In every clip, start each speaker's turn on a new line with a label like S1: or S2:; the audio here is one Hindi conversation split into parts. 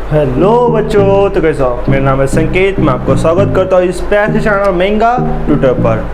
S1: हेलो बच्चों, तो कैसे हो? मेरा नाम है संकेत। मैं आपको स्वागत करता हूँ इस प्यारे चैनल महंगा ट्यूटर पर।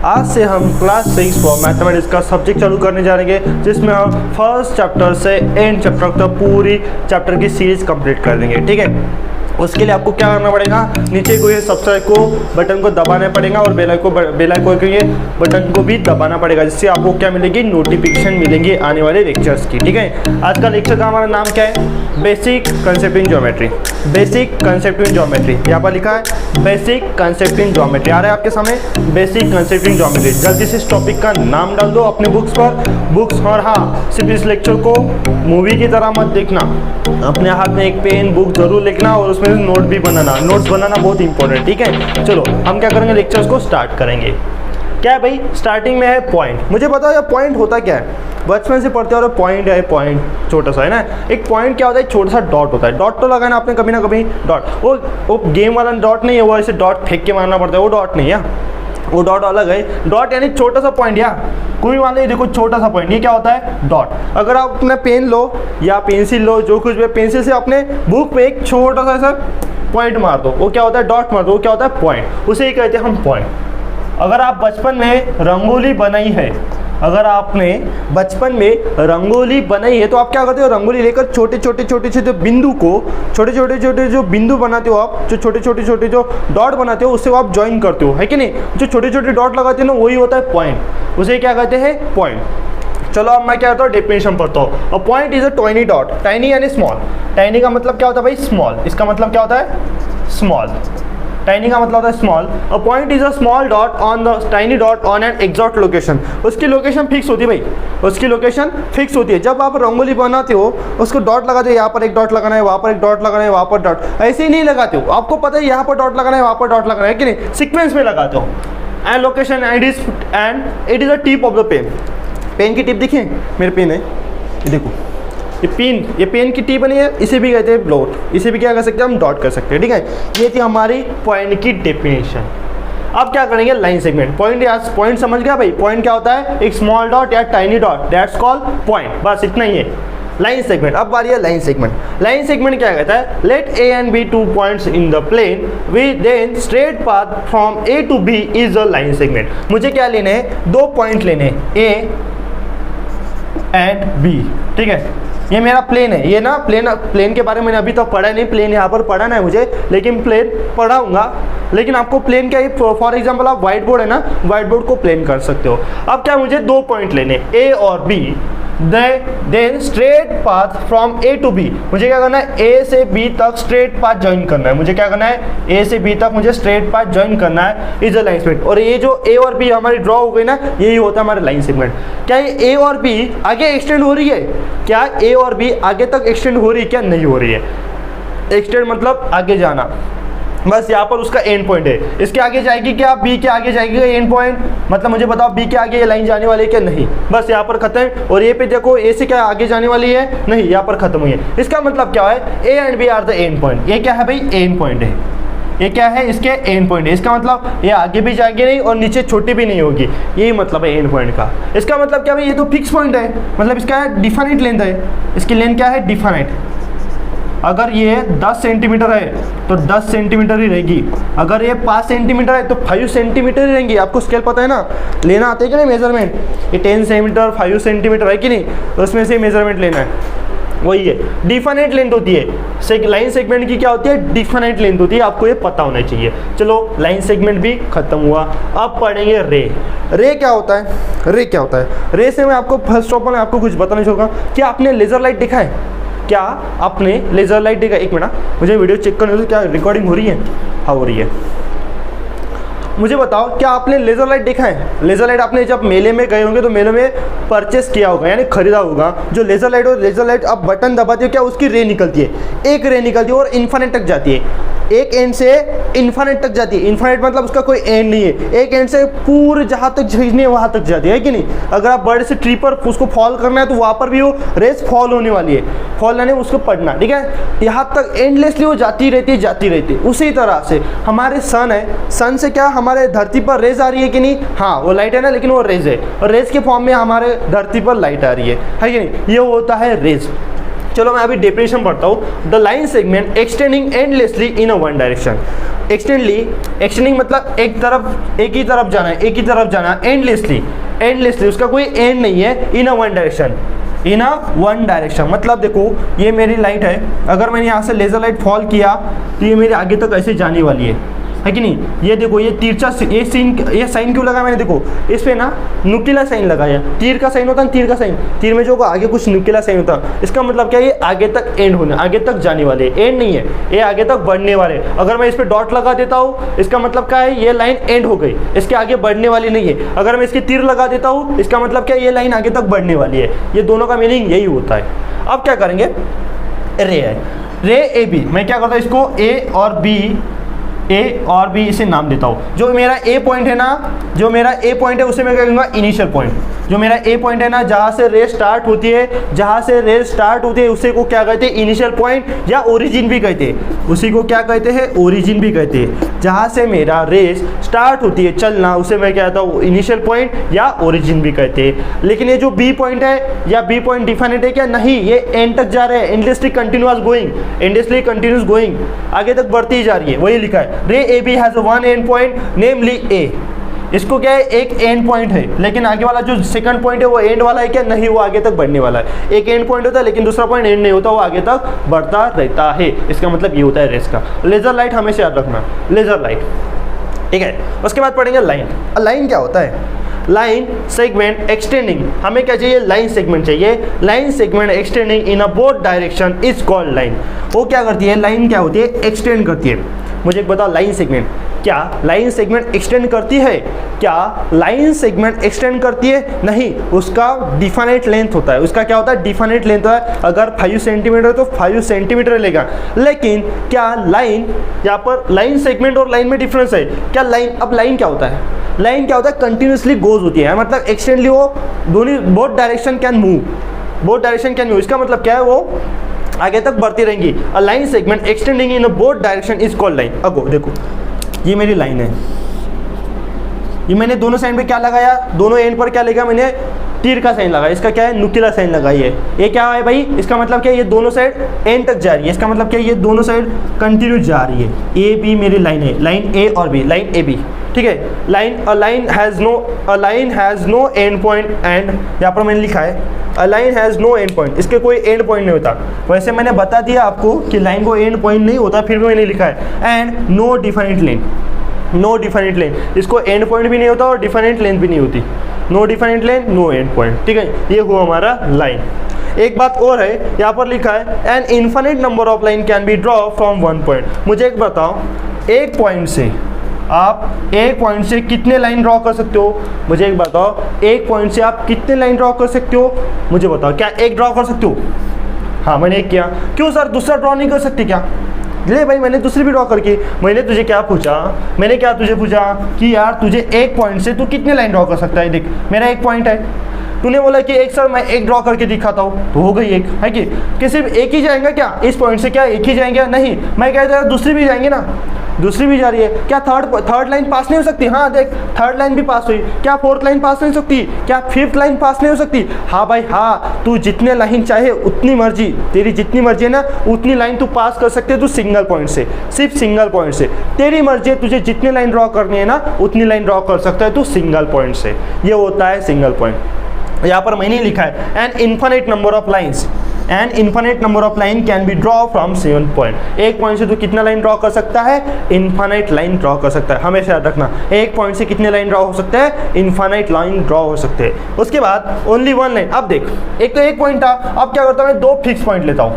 S1: आज से हम क्लास 6 फॉर मैथमेटिक्स का सब्जेक्ट चालू करने जा रहे हैं, जिसमें हम फर्स्ट चैप्टर से एंड चैप्टर तक पूरी चैप्टर की सीरीज कंप्लीट कर देंगे। ठीक है, उसके लिए आपको क्या करना पड़ेगा, नीचे को ये सब्सक्राइब को बटन को दबाना पड़ेगा और बेल आइकन के बटन को भी दबाना पड़ेगा, जिससे आपको क्या मिलेगी, नोटिफिकेशन मिलेंगी आने वाले लेक्चर्स की। ठीक है, आज का लेक्चर का हमारा नाम क्या है? Basic concept in geometry. Basic concept in geometry यहाँ पर लिखा है बेसिक कंसेप्ट इन ज्योमेट्री। आ रहा है आपके सामने बेसिक कंसेप्ट इन ज्योमेट्री। जल्दी से इस टॉपिक का नाम डाल दो अपने बुक्स पर बुक्स। और हाँ, सिर्फ इस लेक्चर को मूवी की तरह मत देखना, अपने हाथ में एक पेन बुक जरूर लिखना और उसमें नोट भी बनाना। नोट्स बनाना बहुत इंपॉर्टेंट। ठीक है, चलो हम क्या करेंगे, लेक्चर्स को स्टार्ट करेंगे। क्या है भाई, स्टार्टिंग में है पॉइंट। मुझे बताओ यार पॉइंट होता क्या है? बचपन से पढ़ते हो पॉइंट है, पॉइंट छोटा सा है ना। एक पॉइंट क्या होता है, छोटा सा डॉट होता है। डॉट तो लगाना आपने कभी ना कभी। डॉट वो गेम वाला डॉट नहीं है, वो ऐसे डॉट फेंक के मारना पड़ता है, वो डॉट नहीं है, वो डॉट अलग है। डॉट यानी छोटा सा पॉइंट। या कोई मान लीजिए, देखो छोटा सा पॉइंट, ये क्या होता है, डॉट। अगर आप अपना पेन लो या पेंसिल लो, जो कुछ भी, पेंसिल से अपने बुक पे एक छोटा सा पॉइंट मार दो, वो क्या होता है, डॉट मार दो, वो क्या होता है, पॉइंट। उसे ही कहते हैं हम पॉइंट। अगर आप बचपन में रंगोली बनाई है, अगर आपने बचपन में रंगोली बनाई है, तो आप क्या करते हो, रंगोली लेकर छोटे छोटे बिंदु को, छोटे छोटे जो बिंदु बनाते हो आप, जो छोटे छोटे जो डॉट बनाते हो, उससे आप ज्वाइन करते हो, है कि नहीं? जो छोटे छोटे डॉट लगाते हो ना, वही होता है पॉइंट। उसे क्या कहते हैं, पॉइंट। चलो अब मैं क्या कहता हूँ, डेफिनेशन पढ़ता हूँ। A point is a tiny dot. Tiny यानी स्मॉल। टाइनी का मतलब क्या होता है भाई, स्मॉल। इसका मतलब क्या होता है, स्मॉल। टाइनी का मतलब होता है small. A point is a small dot on the tiny dot on an exact location. उसकी लोकेशन फिक्स होती है भाई, उसकी लोकेशन फिक्स होती है। जब आप रंगोली बनाते हो, उसको डॉट लगाते हो, यहाँ पर एक डॉट लगाना है, वहाँ पर एक डॉट लगाना है, वहाँ पर डॉट, ऐसे ही नहीं लगाते हो। आपको पता है यहाँ पर डॉट लगाना है, वहाँ पर डॉट लगाना है कि नहीं, सीक्वेंस में लगाते हो। End location and it is a tip of the pen. Pen की टिप देखिए, मेरे पेन है, ये देखो, ये पेन की टिप बनी है, इसे भी कहते हैं डॉट। इसे भी क्या कर सकते हैं हम, डॉट कर सकते हैं। ठीक है, ये थी हमारी पॉइंट की डेफिनेशन। अब क्या करेंगे, लाइन सेगमेंट। पॉइंट समझ गया भाई, पॉइंट क्या होता है, एक स्मॉल डॉट या tiny dot, that's called point. बस इतना ही है लाइन सेगमेंट। अब बारी है लाइन सेगमेंट। लाइन सेगमेंट क्या कहता है, let A and B 2 points in the plane with then straight path from A to B is a line segment. मुझे क्या लेने हैं, 2 पॉइंट लेने हैं, ए एंड बी। ठीक है, ये मेरा प्लेन है। ये ना प्लेन के बारे में मैंने अभी तक पढ़ा नहीं, प्लेन यहाँ पर पढ़ाना है मुझे, लेकिन प्लेन पढ़ाऊंगा। लेकिन आपको प्लेन क्या है, फॉर एग्जांपल आप व्हाइट बोर्ड है ना, व्हाइट बोर्ड को प्लेन कर सकते हो। अब क्या, मुझे 2 पॉइंट लेने, ए और B, then straight path from A to B. मुझे क्या करना है, ए से बी तक स्ट्रेट पाथ ज्वाइन करना है। मुझे क्या करना है, ए से बी तक मुझे स्ट्रेट पाथ ज्वाइन करना है, इज अ लाइन सेगमेंट। और ये जो ए और बी हमारी ड्रॉ हो गई ना, यही होता है हमारा लाइन सेगमेंट। क्या ये ए और बी आगे एक्सटेंड हो रही है? क्या ए और बी आगे तक एक्सटेंड हो रही है? क्या नहीं हो रही है? एक्सटेंड मतलब आगे जाना, बस यहाँ पर उसका एंड पॉइंट है। इसके आगे जाएगी क्या, बी के आगे जाएगी एंड पॉइंट, मतलब मुझे बताओ बी के आगे ये लाइन जाने वाली है क्या, नहीं, बस यहाँ पर खत्म। और ये पे देखो, ए से क्या आगे जाने वाली है, नहीं, यहाँ पर खत्म हुई है। इसका मतलब क्या है, A and B are the end point. ये क्या है भाई, एंड पॉइंट है। ये क्या है, इसके एंड पॉइंट है। इसका मतलब ये आगे भी जाएगी नहीं और नीचे छोटी भी नहीं होगी, यही मतलब है एंड पॉइंट का। इसका मतलब क्या भाई, ये तो फिक्स पॉइंट है, मतलब इसका डिफाइनिट लेंथ है। इसकी लेंथ क्या है, डिफाइनिट। अगर ये 10 सेंटीमीटर है तो 10 सेंटीमीटर ही रहेगी। अगर ये 5 सेंटीमीटर है तो 5 सेंटीमीटर ही रहेंगी। आपको स्केल पता है ना, लेना आता है कि नहीं मेजरमेंट? ये 10 सेंटीमीटर 5 सेंटीमीटर है कि नहीं, उसमें से मेजरमेंट लेना है, वही है। डिफाइनेट लेंथ होती है लाइन सेगमेंट की, क्या होती है, डिफाइनेट लेंथ होती है। आपको ये पता होना चाहिए। चलो लाइन सेगमेंट भी खत्म हुआ। अब पढ़ेंगे रे। रे क्या होता है, रे क्या होता है? रे से मैं आपको फर्स्ट ऑफ ऑल आपको कुछ बताना चाहूँगा। क्या आपने लेजर लाइट देखा है? क्या आपने लेजर लाइट देखा? एक मिनट, मुझे वीडियो चेक करने दो, क्या रिकॉर्डिंग हो रही है? हाँ हो रही है। मुझे बताओ, क्या आपने लेजर लाइट देखा है? लेजर लाइट आपने जब मेले में गए होंगे तो मेले में परचेस किया होगा, यानी खरीदा होगा। जो लेजर लाइट हो, लेजर लाइट आप बटन दबाते हो, क्या उसकी रे निकलती है, एक रे निकलती है और इन्फिनिट तक जाती है। एक एंड से इन्फिनिट तक जाती है। इन्फिनिट मतलब उसका कोई एंड नहीं है, एक एंड से पूरे जहाँ तक खींचनी है वहाँ तक जाती है कि नहीं? अगर आप बड़े से ट्री पर उसको फॉल करना है तो वहाँ पर भी वो रेस फॉल होने वाली है, फॉल यानी उसको पढ़ना। ठीक है, यहाँ तक एंडलेसली वो जाती रहती है, जाती रहती है। उसी तरह से हमारे सन है, सन से क्या हमारे धरती पर रेज आ रही है कि नहीं? हाँ, वो लाइट है ना, लेकिन वो रेज है और रेज के फॉर्म में हमारे धरती पर लाइट आ रही है कि नहीं? ये होता है रेज। चलो मैं अभी डेफिनेशन पढ़ता हूँ। The line segment extending endlessly in a one direction. Extending मतलब एक ही तरफ जाना, एंडलेसली उसका कोई एंड नहीं है, इन अ वन डायरेक्शन मतलब देखो ये मेरी लाइट है, अगर मैंने यहाँ से लेज़र लाइट फॉल किया तो ये मेरे आगे तक ऐसे जाने वाली है कि नहीं। ये देखो ये तिरछा, ये साइन क्यों लगा मैंने, देखो इस पे ना नुकीला साइन लगाया, तीर का साइन होता है, तीर का साइन, तीर में जो आगे कुछ नुकीला साइन होता है, इसका मतलब क्या है, ये आगे तक एंड होने, आगे तक जाने वाले, एंड नहीं है, ये आगे तक बढ़ने वाले। अगर मैं इस पे डॉट लगा देता हूँ इसका मतलब क्या है, ये लाइन एंड हो गई, इसके आगे बढ़ने वाली नहीं है। अगर मैं इसके तीर लगा देता हूँ इसका मतलब क्या है, ये लाइन आगे तक बढ़ने वाली है। ये दोनों का मीनिंग यही होता है। अब क्या करेंगे, रे है, रे ए बी, मैं क्या करता हूँ इसको ए और बी इसे नाम देता हूँ। जो मेरा ए पॉइंट है ना, उसे मैं कहूँगा इनिशियल पॉइंट। जो मेरा ए पॉइंट है ना, जहाँ से रेस स्टार्ट होती है, उसे को क्या कहते हैं, इनिशियल पॉइंट या ओरिजिन भी कहते हैं। उसी को क्या कहते हैं, ओरिजिन भी कहते हैं। जहाँ से मेरा रेस स्टार्ट होती है चलना, उसे मैं कहता हूँ इनिशियल पॉइंट या ओरिजिन भी कहते हैं। लेकिन ये जो बी पॉइंट है, या बी पॉइंट डिफाइनेट है क्या, नहीं, ये एंड तक जा रहे हैं, एंडलेसली कंटिन्यूअस गोइंग, आगे तक बढ़ती ही जा रही है, वही लिखा है। Ray A B has one end point namely A. इसको क्या है, एक एंड पॉइंट है, लेकिन आगे वाला जो सेकंड पॉइंट है वो एंड वाला है क्या, नहीं, वो आगे तक बढ़ने वाला है। एक एंड पॉइंट होता है लेकिन दूसरा पॉइंट एंड नहीं होता, वो आगे तक बढ़ता रहता है। इसका मतलब ये होता है रेस का। लेजर लाइट हमेशा याद रखना, लेजर लाइट, ठीक है। उसके बाद पढ़ेंगे लाइन। लाइन क्या होता है, लाइन सेगमेंट एक्सटेंडिंग, हमें क्या चाहिए, लाइन सेगमेंट चाहिए। Line segment extending in a both direction is called line. वो क्या करती है, लाइन क्या होती है, एक्सटेंड करती है। मुझे एक बताओ, लाइन सेगमेंट, क्या लाइन सेगमेंट एक्सटेंड करती है, क्या लाइन सेगमेंट एक्सटेंड करती है, नहीं, उसका डिफाइनेट लेंथ होता है। उसका क्या होता है, डिफाइनेट लेंथ होता है। अगर 5 सेंटीमीटर तो 5 सेंटीमीटर लेगा। लेकिन क्या लाइन, यहाँ पर लाइन सेगमेंट और लाइन में डिफरेंस है क्या, लाइन, अब लाइन क्या होता है, लाइन क्या होता है, कंटिन्यूसली गोज होती है, मतलब एक्सटेंडली वो बोथ डायरेक्शन कैन मूव, इसका मतलब क्या है, वो आगे तक बढ़ती रहेंगी। A line segment extending in a both direction is called line. अब देखो ये मेरी लाइन है, ये मैंने दोनों साइड पे क्या लगाया, दोनों एंड पर क्या लगा, मैंने तीर का साइन लगाया, इसका क्या है, नुकीला साइन लगाई है। ये क्या है भाई, इसका मतलब क्या है, ये दोनों साइड एंड तक जा रही है, इसका मतलब क्या है, ये दोनों साइड कंटिन्यू जा रही है। ए बी मेरी लाइन है, लाइन ए और बी, लाइन ए बी, ठीक है। Line has no end point, and यहाँ पर मैंने लिखा है a line has no end point, इसके कोई एंड पॉइंट नहीं होता। वैसे मैंने बता दिया आपको कि लाइन को एंड पॉइंट नहीं होता, फिर भी मैंने लिखा है। एंड नो डिफाइनेट लेन, इसको एंड पॉइंट भी नहीं होता और डिफाइनेट लेंथ भी नहीं होती। No definite length, no end point, ठीक है। ये हुआ हमारा लाइन। एक बात और है, यहाँ पर लिखा है an infinite number of line can be draw from one point. मुझे एक बताओ, एक पॉइंट से कितने लाइन ड्रॉ कर सकते हो, मुझे एक बताओ, एक पॉइंट से आप कितने लाइन ड्रॉ कर सकते हो, मुझे बताओ। क्या एक ड्रॉ कर सकते हो, हाँ मैंने एक किया, क्यों सर दूसरा ड्रॉ नहीं कर सकते क्या, ले भाई मैंने दूसरी भी ड्रॉ करके, मैंने तुझे क्या पूछा, मैंने क्या तुझे पूछा कि यार तुझे एक पॉइंट से तू कितने लाइन ड्रॉ कर सकता है, देख मेरा एक पॉइंट है, तूने बोला कि एक सर मैं एक ड्रॉ करके दिखाता हूँ, तो हो गई एक, है कि सिर्फ एक ही जाएगा क्या, इस पॉइंट से क्या एक ही जाएंगे, नहीं, मैं कहता हूँ दूसरी भी जाएंगे ना, दूसरी भी जा रही है। क्या थर्ड लाइन पास नहीं हो सकती, हाँ देख थर्ड लाइन भी पास हुई, क्या फोर्थ लाइन पास नहीं हो सकती, क्या फिफ्थ लाइन पास नहीं हो सकती, हाँ भाई हाँ, तू जितने लाइन चाहे उतनी मर्जी, तेरी जितनी मर्जी है ना उतनी लाइन तू पास कर सकते है, तू सिंगल पॉइंट से, सिर्फ सिंगल पॉइंट से, तेरी मर्जी है, तुझे जितने लाइन ड्रॉ करनी है ना उतनी लाइन ड्रॉ कर सकता है तू सिंगल पॉइंट से, ये होता है सिंगल पॉइंट। यहाँ पर मैंने लिखा है an infinite number of lines, an infinite number of line can be draw from seven point. एक पॉइंट से तू कितना लाइन ड्रॉ कर सकता है, इन्फिनिट लाइन ड्रॉ कर सकता है, हमेशा याद रखना, एक पॉइंट से कितने लाइन ड्रॉ हो सकते हैं, इन्फिनिट लाइन ड्रॉ हो सकते हैं। उसके बाद ओनली वन लाइन। अब देख एक तो एक पॉइंट था, अब क्या करता हूँ मैं दो फिक्स पॉइंट लेता हूँ,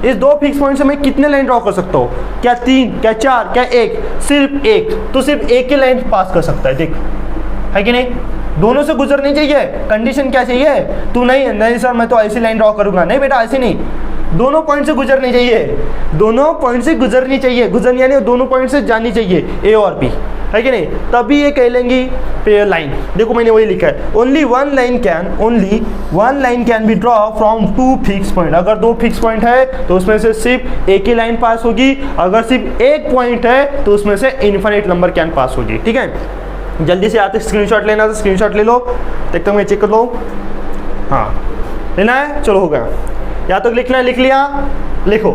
S1: इस दो फिक्स पॉइंट से मैं कितने लाइन ड्रॉ कर सकता हूँ, क्या तीन, क्या चार, क्या एक, सिर्फ एक, तो सिर्फ एक ही लाइन पास कर सकता है, देख है कि नहीं, दोनों से गुजरनी चाहिए, कंडीशन क्या चाहिए, तू नहीं सर मैं तो ऐसी लाइन ड्रॉ करूंगा, नहीं बेटा ऐसी नहीं, दोनों पॉइंट से गुजरनी चाहिए, दोनों पॉइंट से गुजरनी चाहिए, गुजरनी यानी दोनों पॉइंट से जानी चाहिए, ए और बी, है कि नहीं, तभी ये कह लेंगी लाइन। देखो मैंने वही लिखा है, only one line can be draw from two fix point. अगर दो फिक्स पॉइंट है तो उसमें से सिर्फ एक ही लाइन पास होगी, अगर सिर्फ एक पॉइंट है तो उसमें से इन्फिनिट नंबर कैन पास होगी, ठीक है। जल्दी से आते स्क्रीनशॉट लेना तो स्क्रीनशॉट ले लो, देखता हूँ मैं चेक कर लो, हाँ लेना है? चलो हो गया। या तो लिखना है, लिख लिया, लिखो।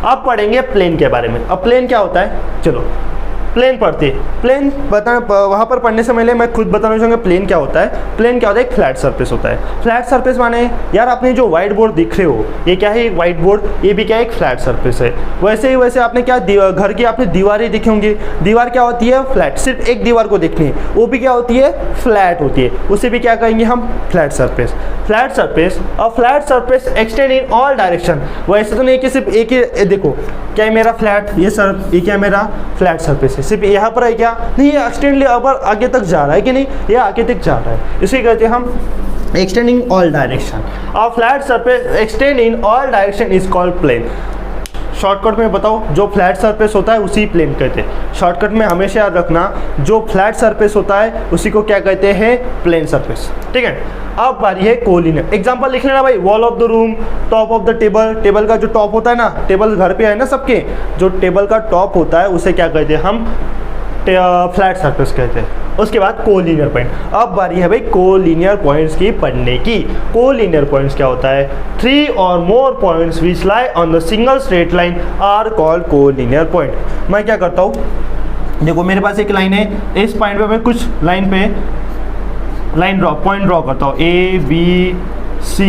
S1: अब पढ़ेंगे प्लेन के बारे में। अब प्लेन क्या होता है, चलो प्लेन पढ़ते हैं। प्लेन वहाँ पर पढ़ने से पहले मैं खुद बताना चाहूँगा प्लेन क्या होता है। प्लेन क्या होता है, एक फ्लैट सरफेस होता है। फ्लैट सरफेस माने यार आपने जो व्हाइट बोर्ड दिख रहे हो, ये क्या है, एक व्हाइट बोर्ड, ये भी क्या है, एक फ्लैट सरफेस है। वैसे ही वैसे आपने क्या घर की आपने दीवारें दिखी होंगी, दीवार क्या होती है, फ्लैट, सिर्फ एक दीवार को देखनी है, वो भी क्या होती है, फ्लैट होती है, उसे भी क्या कहेंगे हम, फ्लैट सरफेस। फ्लैट सरफेस और flat surface extend in all direction. वैसे तो नहीं कि सिर्फ एक ही, देखो क्या है मेरा फ्लैट, ये क्या मेरा फ्लैट सरफेस है, सिर्फ यहाँ पर है क्या, नहीं ये एक्सटेंडली अब आगे तक जा रहा है कि नहीं, ये आगे तक जा रहा है, इसे कहते हैं हम एक्सटेंडिंग ऑल डायरेक्शन। और flat surface extend in all direction is called plane. Shortcut में बताओ, जो फ्लैट सरफेस होता है उसी प्लेन कहते हैं। शॉर्टकट में हमेशा याद रखना, जो फ्लैट सरफेस होता है उसी को क्या कहते हैं, प्लेन सरफेस। ठीक है, अब बारी है कोलिनियर। एग्जांपल लिख लेना भाई, wall of the room, top of the table. Table का जो टॉप होता है ना, टेबल घर पे है ना सबके, जो टेबल का टॉप होता है उसे क्या कहते हैं हम, फ्लैट सरफेस कहते हैं। उसके बाद कोलिनियर पॉइंट। अब बारी है भाई कोलिनियर पॉइंट्स की पढ़ने की। कोलिनियर पॉइंट्स क्या होता है, 3 और more points which lie on the single straight line are called collinear point. मैं क्या करता हूँ, देखो मेरे पास एक लाइन है, इस पॉइंट पे मैं कुछ लाइन पे पॉइंट ड्रॉ करता हूँ, A B C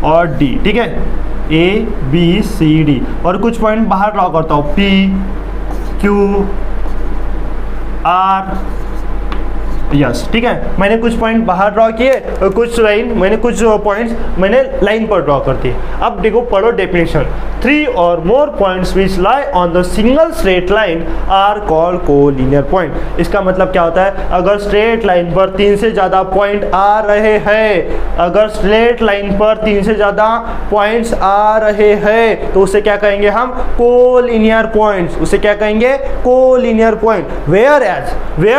S1: और D। ठीक है, A B C D, और कुछ पॉइंट बाहर ड्रॉ करता हूँ, P Q R यस। ठीक है, मैंने कुछ पॉइंट बाहर ड्रॉ किए और कुछ पॉइंट्स मैंने लाइन पर ड्रॉ कर दिए। अब देखो पढ़ो डेफिनेशन, 3 और more points which lie on the single straight line are called collinear point. इसका मतलब क्या होता है, अगर स्ट्रेट लाइन पर 3 से ज़्यादा पॉइंट आ रहे हैं, अगर स्ट्रेट लाइन पर 3 से ज़्यादा पॉइंट्स आ रहे हैं तो उसे क्या कहेंगे हम, कोलिनियर पॉइंट्स। उसे क्या कहेंगे, कोलिनियर पॉइंट। वेयर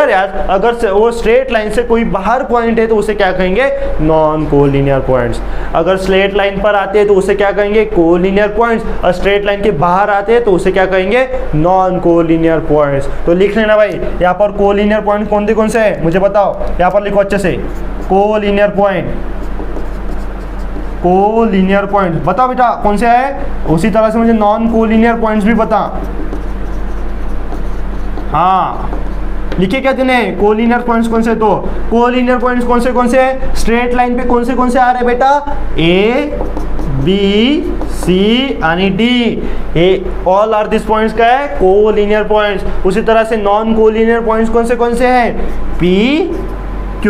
S1: एज अगर वो स्ट्रेट लाइन से कोई बाहर पॉइंट है तो उसे क्या कहेंगे, नॉन कोलिनियर पॉइंट्स। अगर स्ट्रेट लाइन पर आते हैं तो उसे क्या कहेंगे, कोलिनियर पॉइंट्स, और स्ट्रेट लाइन के बाहर आते हैं तो उसे क्या कहेंगे, नॉन कोलिनियर पॉइंट्स। तो लिख लेना भाई, यहाँ पर कोलिनियर पॉइंट कौन से हैं मुझे बताओ, यहाँ पर लिखो अच्छे से, कोलिनियर पॉइंट बताओ बेटा कौन से है। उसी तरह से मुझे नॉन कोलिनियर पॉइंट्स भी बता। हाँ लिखे क्या तूने, कोलिनियर पॉइंट्स कौन से, तो कोलिनियर पॉइंट्स कौन से हैं, स्ट्रेट लाइन पे कौन से आ रहे हैं बेटा, A B C यानी D, all are this points का है कोलिनियर पॉइंट्स। उसी तरह से नॉन कोलिनियर पॉइंट्स कौन से हैं, P Q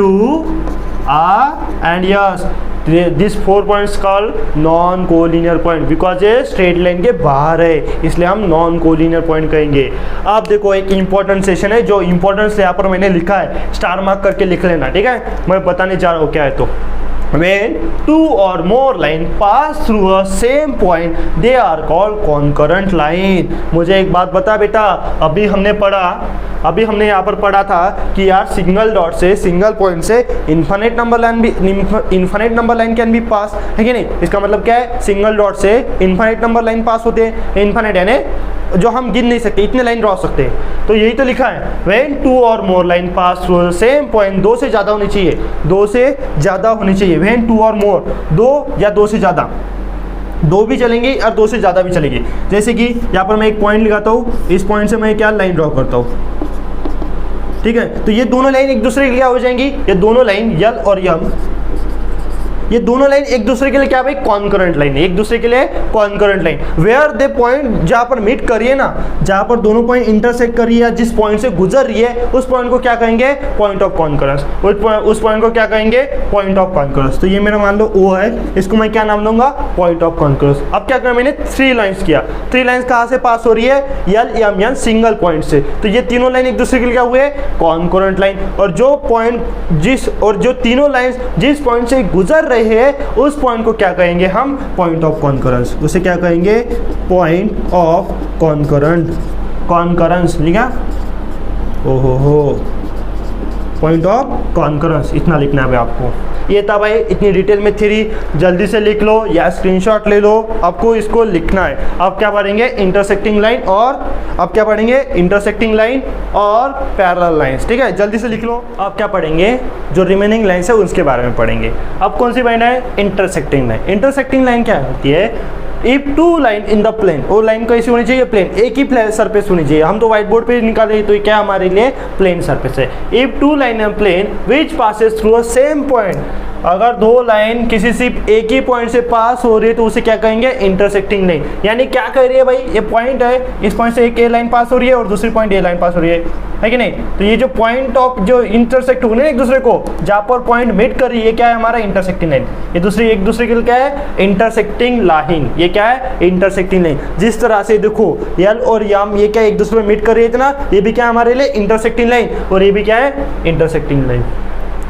S1: R and yes. This 4 points called non collinear point because ये स्ट्रेट लाइन के बाहर है, इसलिए हम नॉन कोलिनियर पॉइंट कहेंगे। अब देखो एक इंपॉर्टेंट सेशन है, जो इंपॉर्टेंस यहाँ पर मैंने लिखा है, स्टार मार्क करके लिख लेना। ठीक है, मैं बताने जा रहा हूँ क्या है। तो when 2 or more line pass through a same point they are called concurrent line। मुझे एक बात बता बेटा, अभी हमने यहाँ पर पढ़ा था कि यार सिंगल डॉट से, सिंगल पॉइंट से infinite number line can be pass, है कि नहीं। इसका मतलब क्या है, सिंगल डॉट से इन्फिनिट नंबर लाइन पास होते हैं। इन्फिनिट यानी जो हम गिन नहीं सकते, इतने लाइन ड्रॉ सकते हैं। तो यही तो लिखा है, when 2 or more line pass through the same point, 2 से ज़्यादा होनी चाहिए, 2 से ज़्यादा होनी चाहिए। when 2 or more, 2 या 2 से ज़्यादा, 2 भी चलेंगे और 2 से ज़्यादा भी चलेंगे। जैसे कि यहाँ पर मैं एक पॉइंट लगाता हूँ, इस पॉइंट से मैं क्या लाइन ड्रॉ करता हूँ। ठीक है, तो ये दोनों लाइन एक दूसरे के लिए हो जाएंगी, ये दोनों लाइन यल और यम, ये दोनों लाइन एक दूसरे के लिए क्या भाई, कॉन्करेंट लाइन है, एक दूसरे के लिए concurrent line. Where they point, जहाँ पर मीट कर रही है ना, जहाँ पर दोनों पॉइंट इंटरसेक्ट कर रही है, जिस पॉइंट से गुजर रही है, उस पॉइंट को क्या कहेंगे, पॉइंट ऑफ कॉन्करेंस। उस पॉइंट को क्या कहेंगे, पॉइंट ऑफ कॉन्करेंस। तो ये मेरा मान लो O है, इसको मैं क्या नाम दूंगा, पॉइंट ऑफ कॉन्करेंस। अब क्या करा मैंने, 3 लाइन्स किया। 3 लाइन्स कहाँ से पास हो रही है, यल एम एन सिंगल पॉइंट से। तो ये तीनों लाइन एक दूसरे के लिए क्या हुए, कॉन्करेंट लाइन। और जो तीनों लाइन्स जिस पॉइंट से गुजर रहे हैं उस पॉइंट को क्या कहेंगे हम, पॉइंट ऑफ कॉन्करेंस। उसे क्या कहेंगे, पॉइंट ऑफ कॉन्करेंस। लिखा, ओहो पॉइंट ऑफ कॉन्करेंस, इतना लिखना है आपको। ये था भाई इतनी डिटेल में थ्योरी, जल्दी से लिख लो या स्क्रीनशॉट ले लो, आपको इसको लिखना है। आप क्या पढ़ेंगे, इंटरसेक्टिंग लाइन, और आप क्या पढ़ेंगे, इंटरसेक्टिंग लाइन और पैरेलल लाइंस, ठीक है, जल्दी से लिख लो। आप क्या पढ़ेंगे, जो रिमेनिंग लाइंस है उसके बारे में पढ़ेंगे। अब कौन सी लाइन है, इंटरसेक्टिंग लाइन। इंटरसेक्टिंग लाइन क्या होती है, if two line in the plane, वो लाइन कैसी होनी चाहिए, प्लेन, एक ही सरफेस होनी चाहिए। हम तो व्हाइट बोर्ड पे निकाल रहे हैं, तो ये क्या हमारे लिए प्लेन सरफेस है। If two line in plane which passes through a same point, अगर दो लाइन किसी सिर्फ एक ही पॉइंट से पास हो रही है तो उसे क्या कहेंगे, इंटरसेक्टिंग लाइन। यानी क्या कह रही है भाई, ये पॉइंट है, इस पॉइंट से एक ए लाइन पास हो रही है और दूसरी पॉइंट ए लाइन पास हो रही है कि नहीं। तो ये जो पॉइंट ऑफ जो इंटरसेक्ट हो रहे हैं एक दूसरे को, जहाँ पर पॉइंट मीट कर रही है, क्या है हमारा इंटरसेक्टिंग लाइन। ये दूसरी एक दूसरे के लिए क्या है, इंटरसेक्टिंग लाइन। ये क्या है, इंटरसेक्टिंग लाइन। जिस तरह से देखो यल और यम, ये क्या एक दूसरे में मीट कर रही है इतना, ये भी क्या हमारे लिए इंटरसेक्टिंग लाइन, और ये भी क्या है, इंटरसेक्टिंग लाइन।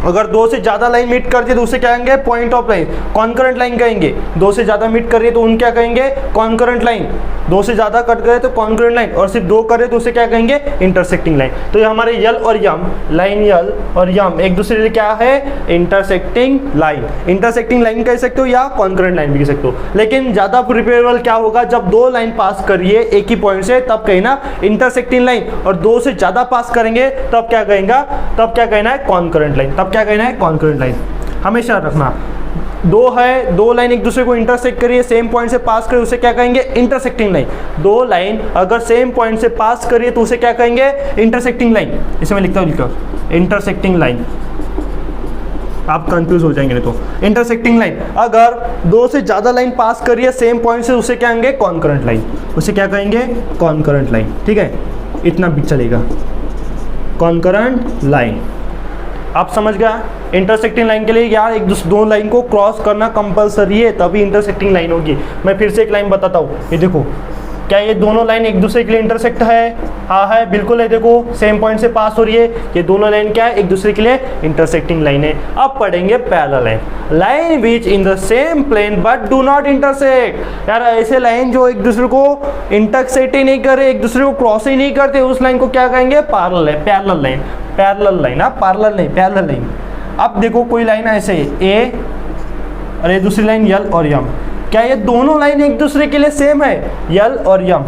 S1: अगर दो से ज़्यादा लाइन मीट करती है तो उसे क्या कहेंगे, point of line, concurrent line कहेंगे। दो से ज़्यादा मीट कर रही है तो उन क्या कहेंगे, कॉन्करेंट लाइन। दो से ज़्यादा कट गए तो कॉन्करेंट लाइन, और सिर्फ दो करे तो उसे क्या कहेंगे, इंटरसेक्टिंग लाइन। तो ये हमारे यल और यम, लाइन यल और यम एक दूसरे के लिए क्या है, इंटरसेक्टिंग लाइन। इंटरसेक्टिंग लाइन कह सकते हो या कॉन्करेंट लाइन भी कह सकते हो, लेकिन ज़्यादा प्रिपेरेबल क्या होगा, जब दो लाइन पास करिए एक ही पॉइंट से तब कहना इंटरसेक्टिंग लाइन, और दो से ज़्यादा पास करेंगे तब क्या कहेगा, तब क्या कहना है, कॉन्करेंट लाइन। तब क्या कहना है, कॉन्करेंट लाइन। हमेशा रखना, दो है, दो लाइन एक दूसरे को इंटरसेक्ट करिए, सेम पॉइंट से पास करिए, उसे क्या कहेंगे, इंटरसेक्टिंग लाइन। दो लाइन अगर सेम पॉइंट से पास करिए तो उसे क्या कहेंगे, इंटरसेक्टिंग लाइन। इसे मैं लिखता हूँ, इंटरसेक्टिंग लाइन, आप कंफ्यूज हो जाएंगे नहीं तो। इंटरसेक्टिंग लाइन अगर दो से ज़्यादा लाइन पास करिए सेम पॉइंट से, उसे क्या कहेंगे, कॉन्करेंट लाइन। उसे क्या कहेंगे, कॉन्करेंट लाइन, ठीक है, इतना भी चलेगा, कॉन्करेंट लाइन। आप समझ गया। इंटरसेक्टिंग लाइन के लिए यार एक दो लाइन को क्रॉस करना कंपलसरी है, तभी इंटरसेक्टिंग लाइन होगी। मैं फिर से एक लाइन बताता हूँ, ये देखो, क्या ये दोनों लाइन एक दूसरे के लिए इंटरसेक्ट है, हाँ है, बिल्कुल है। देखो सेम पॉइंट से पास हो रही है, ये दोनों लाइन क्या है, एक दूसरे के लिए इंटरसेक्टिंग लाइन है। अब पढ़ेंगे parallel line, line which in the same plane but do not intersect. यार ऐसे लाइन जो एक दूसरे को इंटरसेक्ट ही नहीं करे, एक दूसरे को क्रॉस ही नहीं करते, उस लाइन को क्या कहेंगे, parallel line. Parallel line, parallel line, हाँ, पैरेलल नहीं, पैरेलल लाइन। अब देखो कोई लाइन ऐसे ए और ये दूसरी लाइन यल और यम, क्या ये दोनों लाइन एक दूसरे के लिए सेम है, यल और यम,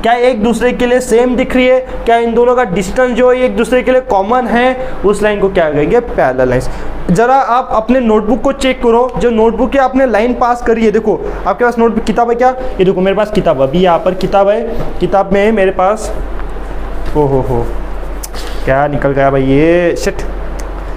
S1: क्या एक दूसरे के लिए सेम दिख रही है, क्या इन दोनों का डिस्टेंस जो है एक दूसरे के लिए कॉमन है, उस लाइन को क्या कहेंगे, पैरेलल लाइंस। जरा आप अपने नोटबुक को चेक करो, जो नोटबुक के आपने लाइन पास करी है, देखो आपके पास नोटबुक किताब है क्या, ये देखो मेरे पास किताब, अभी यहाँ पर किताब है, किताब में मेरे पास, ओ हो क्या निकल गया भाई ये, शिट,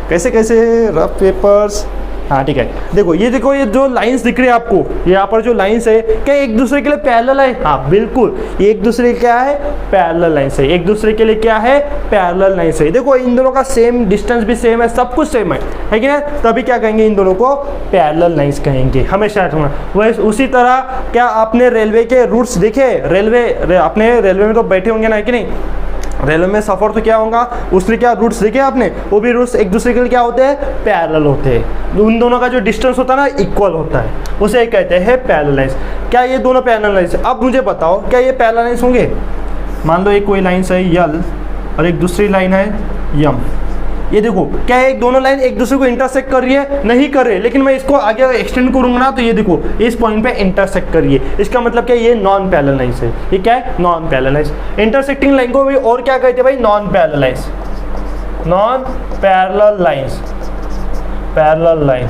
S1: कैसे कैसे रफ पेपर्स, हाँ ठीक है। देखो ये जो लाइंस दिख रही है आपको, यहाँ पर जो लाइंस है, क्या एक दूसरे के लिए पैरेलल है, हाँ बिल्कुल, ये एक दूसरे क्या है, पैरेलल लाइंस है, एक दूसरे के लिए क्या है, पैरेलल लाइंस है। देखो इन दोनों का सेम डिस्टेंस भी सेम है, सब कुछ सेम है कि ना, तभी क्या कहेंगे, इन दोनों को पैरेलल लाइंस कहेंगे, हमेशा रखना। वैसे उसी तरह क्या आपने रेलवे के रूट्स देखे, अपने रेलवे में तो बैठे होंगे ना, कि नहीं, रेलवे में सफ़र तो क्या होगा, उसमें क्या रूट्स देखे आपने, वो भी रूट्स एक दूसरे के लिए क्या होते हैं, पैरेलल होते हैं। उन दोनों का जो डिस्टेंस होता है ना, इक्वल होता है, उसे कहते हैं पैरेलल लाइंस। क्या ये दोनों पैरेलल लाइंस? अब मुझे बताओ क्या ये पैरेलल लाइंस होंगे? मान लो एक कोई लाइंस है यल और एक दूसरी लाइन है यम, ये देखो क्या है, एक दोनों लाइन एक दूसरे को इंटरसेक्ट कर रही है, नहीं कर रही है, लेकिन मैं इसको आगे एक्सटेंड करूंगा ना, तो ये देखो इस पॉइंट पे इंटरसेक्ट कर रही है, इसका मतलब क्या, ये नॉन पैरेलल लाइंस है। ये क्या है, non parallel lines. Intersecting line को भी और क्या कहते हैं भाई, non parallel lines, non parallel lines, parallel line,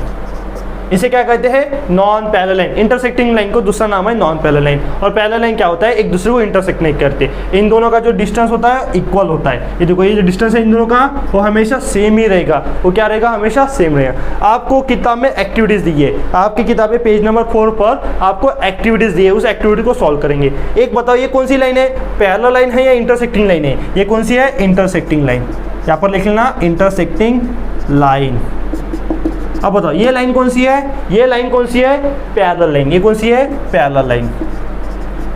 S1: इसे क्या कहते हैं, non parallel line. Intersecting line को दूसरा नाम है नॉन पैरेलल लाइन। और पैरेलल लाइन क्या होता है, एक दूसरे को इंटरसेक्ट नहीं करते, इन दोनों का जो डिस्टेंस होता है इक्वल होता है। ये देखो ये जो डिस्टेंस है इन दोनों का, वो हमेशा सेम ही रहेगा, वो क्या रहेगा, हमेशा सेम रहेगा। आपको किताब में एक्टिविटीज़ दी है, आपकी किताबें पेज नंबर 4 पर आपको एक्टिविटीज़ दी है, उस एक्टिविटी को सॉल्व करेंगे। एक बताओ ये कौन सी लाइन है, पैरेलल लाइन है या इंटरसेक्टिंग लाइन है? ये कौन सी है, इंटरसेक्टिंग लाइन। यहाँ पर लिख लेना इंटरसेक्टिंग लाइन। अब बताओ ये लाइन कौन सी है, ये लाइन कौन सी है, पैरेलल लाइन। ये कौन सी है, पैरेलल लाइन।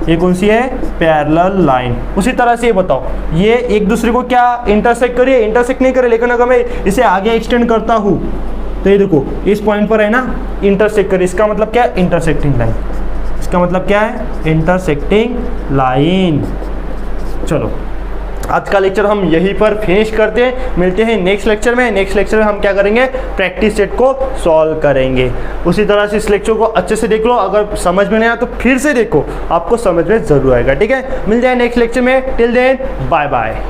S1: ये कौन सी है, पैरेलल लाइन। उसी तरह से ये बताओ ये एक दूसरे को क्या इंटरसेक्ट करिए, इंटरसेक्ट नहीं करे, लेकिन अगर मैं इसे आगे एक्सटेंड करता हूँ तो ये देखो इस पॉइंट पर है ना, इंटरसेक्ट करे, इसका मतलब क्या है, इंटरसेक्टिंग लाइन। इसका मतलब क्या है, इंटरसेक्टिंग लाइन। चलो आज का लेक्चर हम यहीं पर फिनिश करते हैं। मिलते हैं नेक्स्ट लेक्चर में। नेक्स्ट लेक्चर में हम क्या करेंगे, प्रैक्टिस सेट को सॉल्व करेंगे। उसी तरह से इस लेक्चर को अच्छे से देख लो, अगर समझ में नहीं आया तो फिर से देखो, आपको समझ में ज़रूर आएगा। ठीक है, मिल जाए नेक्स्ट लेक्चर में। Till then bye bye.